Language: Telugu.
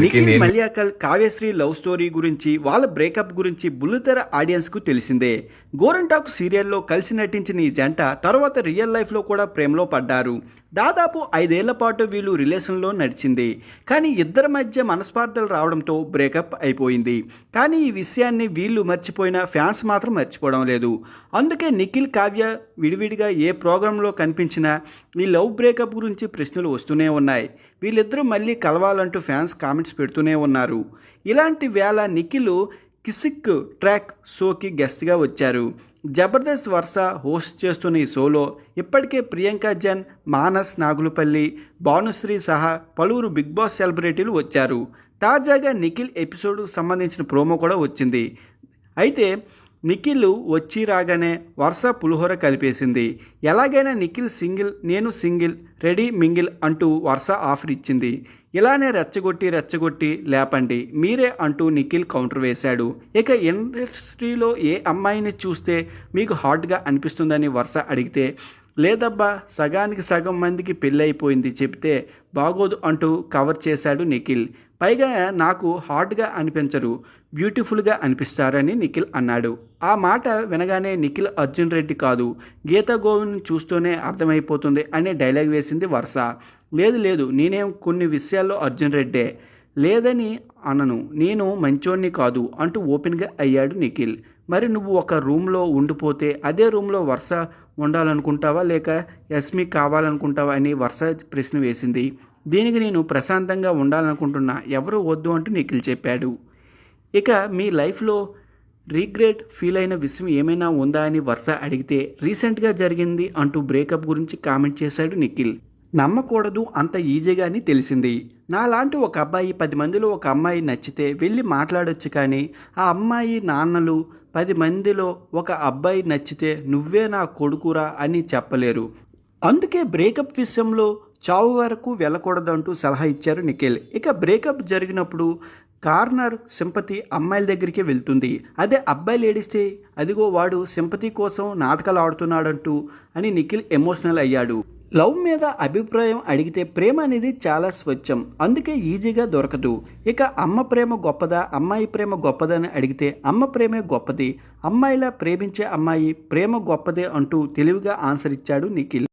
నిఖిల్ మల్యాకల్ కావ్యశ్రీ లవ్ స్టోరీ గురించి వాళ్ళ బ్రేకప్ గురించి బుల్లితెర ఆడియన్స్కు తెలిసిందే. గోరంటాకు సీరియల్లో కలిసి నటించిన ఈ జంట తర్వాత రియల్ లైఫ్లో కూడా ప్రేమలో పడ్డారు. దాదాపు 5 ఏళ్ల పాటు వీళ్ళు రిలేషన్లో నడిచింది. కానీ ఇద్దరి మధ్య మనస్పార్థాలు రావడంతో బ్రేకప్ అయిపోయింది. కానీ ఈ విషయాన్ని వీళ్ళు మర్చిపోయినా ఫ్యాన్స్ మాత్రం మర్చిపోవడం లేదు. అందుకే నిఖిల్ కావ్య విడివిడిగా ఏ ప్రోగ్రాంలో కనిపించినా ఈ లవ్ బ్రేకప్ గురించి ప్రశ్నలు వస్తూనే ఉన్నాయి. వీళ్ళిద్దరూ మళ్ళీ కలవాలంటూ ఫ్యాన్స్ కామెంట్స్ పెడుతూనే ఉన్నారు. ఇలాంటి వేళ నిఖిల్ కిసిక్ ట్రాక్ షోకి గెస్ట్గా వచ్చారు. జబర్దస్త్ వరుస హోస్ట్ చేస్తున్న ఈ షోలో ఇప్పటికే ప్రియాంక జన్, మానస్ నాగులపల్లి, భానుశ్రీ సహా పలువురు బిగ్ బాస్ సెలబ్రిటీలు వచ్చారు. తాజాగా నిఖిల్ ఎపిసోడ్కు సంబంధించిన ప్రోమో కూడా వచ్చింది. అయితే నిఖిల్ వచ్చి రాగానే వరుస పులిహోర కలిపేసింది. ఎలాగైనా నిఖిల్ సింగిల్, నేను సింగిల్, రెడీ మింగిల్ అంటూ వరుస ఆఫర్ ఇచ్చింది. ఇలానే రెచ్చగొట్టి లేపండి మీరే అంటూ నిఖిల్ కౌంటర్ వేశాడు. ఇక ఇండస్ట్రీలో ఏ అమ్మాయిని చూస్తే మీకు హాట్గా అనిపిస్తుందని వరుస అడిగితే, లేదబ్బా సగానికి సగం మందికి పెళ్ళి అయిపోయింది, చెప్తే బాగోదు అంటూ కవర్ చేశాడు నిఖిల్. పైగా నాకు హాట్గా అనిపించరు, బ్యూటిఫుల్గా అనిపిస్తారని నిఖిల్ అన్నాడు. ఆ మాట వినగానే నిఖిల్ అర్జున్ రెడ్డి కాదు, గీతా గోవింద్ చూస్తూనే అర్థమైపోతుంది అనే డైలాగ్ వేసింది వరుస. లేదు నేనేం కొన్ని విషయాల్లో అర్జున్ రెడ్డే, లేదని అనను, నేను మంచోడిని కాదు అంటూ ఓపెన్గా అయ్యాడు నిఖిల్. మరి నువ్వు ఒక రూమ్లో ఉండిపోతే అదే రూమ్లో వరుస ఉండాలనుకుంటావా లేక యస్మి కావాలనుకుంటావా అని వరుస ప్రశ్న వేసింది. దీనికి నేను ప్రశాంతంగా ఉండాలనుకుంటున్నా, ఎవరు వద్దు అంటూ నిఖిల్ చెప్పాడు. ఇక మీ లైఫ్లో రీగ్రెట్ ఫీల్ అయిన విషయం ఏమైనా ఉందా అని వరుస అడిగితే, రీసెంట్గా జరిగింది అంటూ బ్రేకప్ గురించి కామెంట్ చేశాడు నిఖిల్. నమ్మకూడదు అంత ఈజీగా అని తెలిసింది. నాలాంటి ఒక అబ్బాయి 10 మందిలో ఒక అమ్మాయి నచ్చితే వెళ్ళి మాట్లాడొచ్చు, కానీ ఆ అమ్మాయి నాన్నలు 10 మందిలో ఒక అబ్బాయి నచ్చితే నువ్వే నా కొడుకురా అని చెప్పలేరు. అందుకే బ్రేకప్ విషయంలో చావు వరకు వెళ్ళకూడదంటూ సలహా ఇచ్చారు నిఖిల్. ఇక బ్రేకప్ జరిగినప్పుడు కార్నర్ సింపతి అమ్మాయిల దగ్గరికి వెళ్తుంది. అదే అబ్బాయిలు ఏడిస్తే అదిగో వాడు సింపతి కోసం నాటకాలు ఆడుతున్నాడంటూ అని నిఖిల్ ఎమోషనల్ అయ్యాడు. లవ్ మీద అభిప్రాయం అడిగితే ప్రేమ అనేది చాలా స్వచ్ఛం, అందుకే ఈజీగా దొరకదు. ఇక అమ్మ ప్రేమ గొప్పదా, అమ్మాయి ప్రేమ గొప్పదని అడిగితే అమ్మ ప్రేమే గొప్పది, అమ్మాయిలా ప్రేమించే అమ్మాయి ప్రేమ గొప్పదే అంటూ తెలివిగా ఆన్సర్ ఇచ్చాడు నిఖిల్.